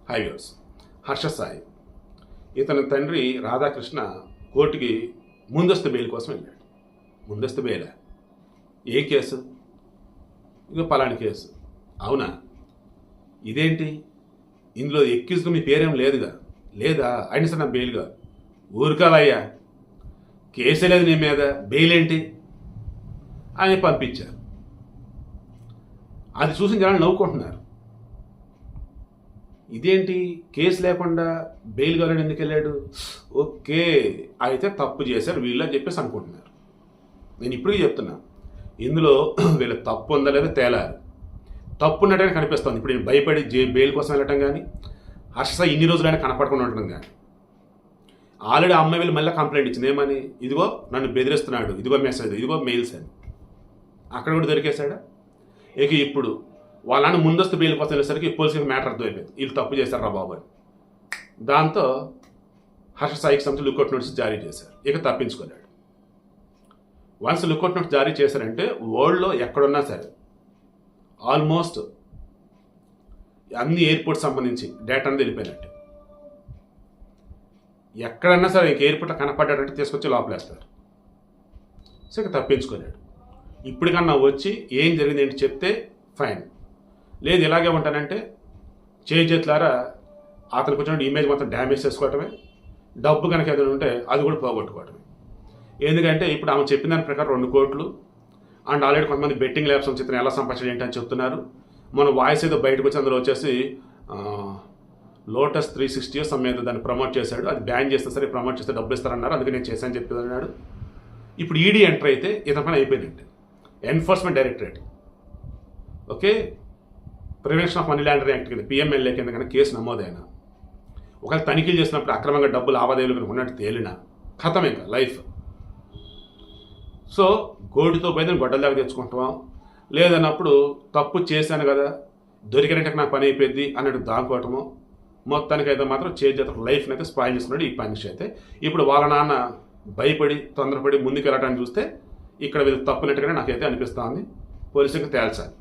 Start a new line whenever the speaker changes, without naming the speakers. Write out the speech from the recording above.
High viewers. Harsha Sai ఇతని తండ్రి రాధాకృష్ణ కోర్టుకి ముందస్తు బెయిల్ కోసం వెళ్ళాడు. ముందస్తు బెయిలా? ఏ కేసు? ఇక పలాని కేసు. అవునా? ఇదేంటి? ఇందులో ఎక్కించుకుని మీ పేరేం లేదుగా? లేదా? అయినా సరే నా బెయిల్గా ఊరుకాలయ్యా, కేసే లేదు నీ మీద, బెయిల్ ఏంటి అని పంపించారు. అది చూసిన జనాలు నవ్వుకుంటున్నారు. ఇదేంటి కేసు లేకుండా బెయిల్ కావాలని ఎందుకు వెళ్ళాడు? ఓకే, అయితే తప్పు చేశారు వీళ్ళు అని చెప్పేసి అనుకుంటున్నారు. నేను ఇప్పటికీ చెప్తున్నా, ఇందులో వీళ్ళ తప్పు ఉందా లేదా తేలాలి. తప్పు ఉన్నట్టుగా కనిపిస్తుంది. ఇప్పుడు నేను భయపడి బెయిల్ కోసం వెళ్ళటం కానీ, హర్ష ఇన్ని రోజులైనా కనపడకుండా ఉండటం కానీ. ఆల్రెడీ ఆ అమ్మాయి వీళ్ళు మళ్ళీ కంప్లైంట్ ఇచ్చింది. ఏమని? ఇదిగో నన్ను బెదిరిస్తున్నాడు, ఇదిగో మెసేజ్, ఇదిగో మెయిల్స్ అని. అక్కడ కూడా దొరికేశాడా? ఇక ఇప్పుడు వాళ్ళ నాన్న ముందస్తు బెయిల్ కోసం వెళ్ళేసరికి పోలీసులకు మ్యాటర్ అర్థమైపోయింది, వీళ్ళు తప్పు చేశారా బాబు అని. దాంతో హర్ష సాయికి సంబంధించి లుకౌట్ నోటీస్ జారీ చేశారు. ఇక తప్పించుకోలేడు. వన్స్ లుకౌట్ నోటీస్ జారీ చేశారంటే వరల్డ్లో ఎక్కడున్నా సరే ఆల్మోస్ట్ అన్ని ఎయిర్పోర్ట్స్ సంబంధించి డేటా అనేది వెళ్ళిపోయినట్టు. ఎక్కడన్నా సరే ఇంక ఎయిర్పోర్ట్లో కనపడ్డాడంటే తీసుకొచ్చి లోపలేస్తారు. సో ఇక తప్పించుకోలేడు. ఇప్పటికన్నా వచ్చి ఏం జరిగింది ఏంటి చెప్తే ఫైన్, లేదు ఇలాగే ఉంటానంటే చేతులారా అతనికి వచ్చిన ఇమేజ్ మొత్తం డ్యామేజ్ చేసుకోవటమే, డబ్బు కనుక ఏదైనా ఉంటే అది కూడా పోగొట్టుకోవటమే. ఎందుకంటే ఇప్పుడు ఆమె చెప్పిన దాని ప్రకారం 2 కోట్లు అండ్ ఆల్రెడీ కొంతమంది బెట్టింగ్ ల్యాబ్స్ చిత్రం ఎలా సంపాదించడం ఏంటని చెప్తున్నారు. మన వాయిస్ ఏదో బయటకు వచ్చి అందులో వచ్చేసి లోటస్ 360 సమేత దాన్ని ప్రమోట్ చేశాడు, అది బ్యాన్ చేస్తే సరే ప్రమోట్ చేస్తే డబ్బులు ఇస్తారన్నారు, అందుకే నేను చేశాను చెప్పాడు. ఇప్పుడు ఈడీ ఎంటర్ అయితే ఇతని పని అయిపోయిందంటే enforcement directorate okay prevention of money laundering act కింద పిఎంఎల్ఏ కింద కనుక కేసు నమోదైనా, ఒకవేళ తనిఖీలు చేసినప్పుడు అక్రమంగా డబ్బు లావాదేవీలు కనుక ఉన్నట్టు తేలినా ఖతం ఇంకా లైఫ్. సో గోడితో పోయి గొడ్డల దాకా తెచ్చుకుంటాం, లేదన్నప్పుడు తప్పు చేశాను కదా దొరికినట్టు నాకు పని అయిపోయింది అన్నట్టు దాక్కోవటము. మొత్తానికైతే మాత్రం లైఫ్ని అయితే స్పాయిల్ చేసుకున్నాడు ఈ పనిషి అయితే. ఇప్పుడు వాళ్ళ నాన్న భయపడి తొందరపడి ముందుకు వెళ్ళటాన్ని చూస్తే ఇక్కడ వీళ్ళు తప్పునట్టుగానే నాకైతే అనిపిస్తూ ఉంది. పోలీసులకు తేల్చాలి.